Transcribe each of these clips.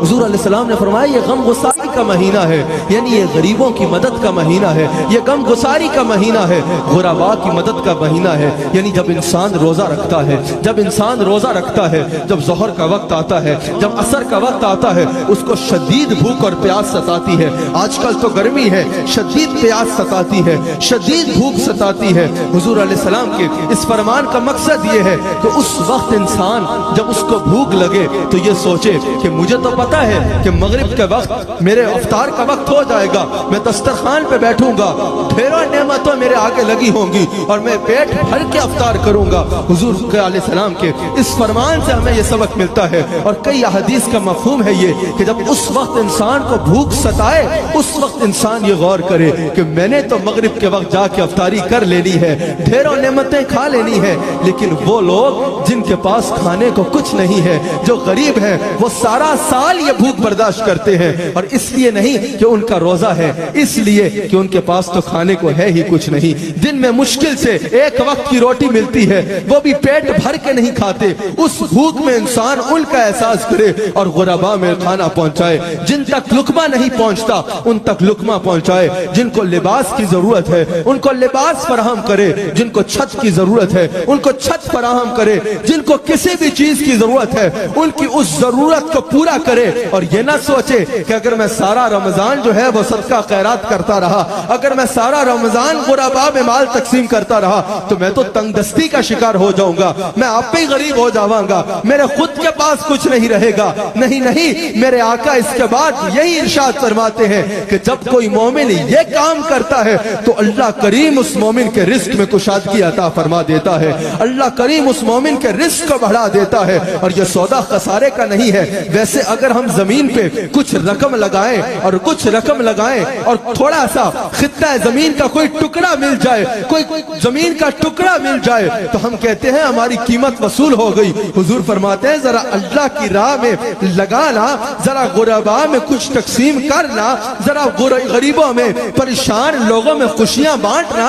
حضور علیہ السلام نے فرمایا یہ غم گساری کا مہینہ ہے، یعنی یہ غریبوں کی مدد کا مہینہ ہے، یہ غم گساری کا مہینہ ہے، غرباء کی مدد کا مہینہ ہے۔ یعنی جب انسان روزہ رکھتا ہے، جب انسان روزہ رکھتا ہے، جب ظہر کا وقت آتا ہے، جب عصر کا وقت آتا ہے، اس کو شدید بھوک اور پیاس ستاتی ہے۔ آج کل تو گرمی ہے، شدید پیاس ستاتی ہے، شدید بھوک ستاتی ہے۔ حضور علیہ السلام کے اس فرمان کا مقصد یہ ہے کہ اس وقت انسان جب اس کو بھوک لگے تو یہ سوچے کہ مجھے تو پتا ہے کہ مغرب کے وقت میرے افطار کا وقت ہو جائے گا، میں دسترخوان پہ بیٹھوں گا، ڈھیروں نعمتوں میرے آگے لگی ہوں گی اور میں پیٹ بھر کے افطار کروں گا۔ حضور علیہ السلام کے اس فرمان سے ہمیں یہ سبق ملتا ہے، اور کئی احادیث کا مفہوم ہے یہ کہ جب اس وقت انسان کو بھوک ستائے اس وقت انسان یہ غور کرے کہ میں نے تو مغرب کے وقت جا کے افطاری کر لینی ہے، ڈھیروں نعمتیں کھا لینی ہے، لیکن وہ لوگ جن کے پاس کھانے کو کچھ نہیں ہے، جو غریب ہیں، وہ سارا سال یہ بھوک برداشت کرتے ہیں، اور اس لیے نہیں کہ ان کا روزہ ہے، اس لیے کہ ان کے پاس تو کھانے کو ہے ہی کچھ نہیں۔ دن میں مشکل سے ایک وقت کی روٹی ملتی ہے، وہ بھی پیٹ بھر کے نہیں کھاتے۔ اس بھوک میں انسان ان کا احساس کرے اور غرباء میں کھانا پہنچائے، جن تک لقمہ نہیں پہنچتا ان تک لقمہ پہنچائے، جن کو لباس کی ضرورت ہے ان کو لباس فراہم کرے، جن کو چھت کی ضرورت ہے ان کو چھت فراہم کرے، جن کو کسی بھی چیز کی ضرورت ہے ان کی اس ضرورت کو پورا کرے، اور یہ نہ سوچے کہ اگر میں سارا رمضان جو ہے وہ صدقہ خیرات کرتا رہا، اگر میں سارا رمضان غرباء میں مال تقسیم کرتا رہا تو میں تو تنگ دستی کا شکار ہو جاؤں گا، میں آپ پہ غریب ہو جاواں گا، میرے خود کے پاس کچھ نہیں رہے گا۔ نہیں نہیں، میرے آقا اس کے بعد یہی ارشاد فرماتے ہیں کہ جب کوئی مومن یہ کام کرتا ہے تو اللہ کریم اس مومن کے رزق میں کشادگی عطا فرما دیتا ہے، اللہ کریم اس مومن کے رزق کو بڑھا دیتا ہے، اور یہ سودا خسارے کا نہیں ہے۔ ویسے اگر ہم زمین پہ کچھ رقم لگائیں اور کچھ رقم لگائیں اور تھوڑا سا خطہ زمین کا کوئی ٹکڑا مل جائے، کوئی زمین کا ٹکڑا مل جائے تو ہم کہتے ہیں ہماری قیمت وصول ہو گئی۔ حضور فرماتے ہیں ذرا اللہ کی راہ میں لگانا، ذرا غرباء میں کچھ تقسیم کرنا، ذرا غریبوں میں پریشان لوگوں میں خوشیاں بانٹنا،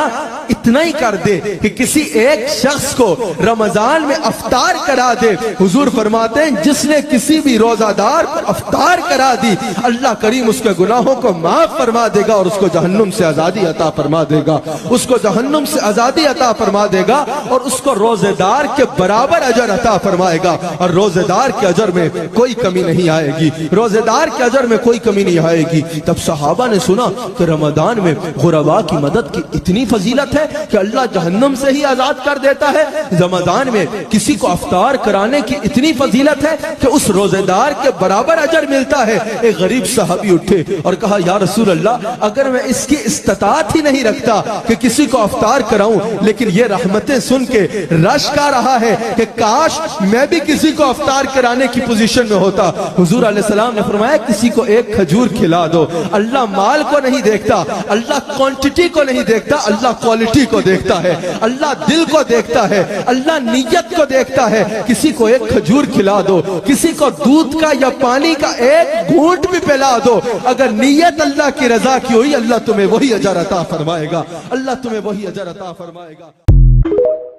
اتنا ہی کر دے کہ کسی ایک شخص کو رمضان میں افطار کرا دے۔ حضور فرماتے ہیں جس نے کسی بھی روزہ دار پر افطار کرا دی اللہ کریم اس کے گناہوں کو معاف فرما دے گا اور اس کو جہنم سے آزادی عطا فرما دے گا، اس کو جہنم سے آزادی عطا فرما دے گا، اور اس کو روزے دار کے برابر اجر عطا فرمائے گا، اور روزے دار کے اجر میں کوئی کمی نہیں آئے گی، روزے دار کے اجر میں کوئی کمی نہیں آئے گی۔ تب صحابہ نے سنا کہ رمضان میں غرباء کی مدد کی اتنی فضیلت ہے کہ اللہ جہنم سے ہی آزاد کر دیتا ہے، رمضان میں کسی کو افطار کرانے کی اتنی فضیلت ہے کہ اس روزے دار کے برابر اجر ملتا ہے۔ ایک غریب صحابی اٹھے اور کہا یا رسول اللہ اگر میں اس کی استطاعت ہی نہیں رکھتا کہ کسی کو افطار کراؤں، لیکن یہ رحمتیں سن کے رشک آ رہا ہے کہ کاش میں بھی کسی کو افطار کرانے کی پوزیشن میں ہوتا۔ حضور علیہ السلام نے فرمایا کسی کو ایک کھجور کھلا دو۔ اللہ مال کو نہیں دیکھتا، اللہ کوانٹٹی کو نہیں دیکھتا، اللہ کوالٹی کو دیکھتا ہے، اللہ دل کو دیکھتا ہے، اللہ نیت کو دیکھتا ہے۔ کسی کو ایک کھجور کھلا دو، کسی کو دودھ کا یا پانی کا ایک گھونٹ بھی پلا دو، اگر نیت اللہ کی رضا کی ہوئی اللہ تمہیں وہی اجر عطا فرمائے گا، اللہ تمہیں وہی اجر عطا فرمائے گا۔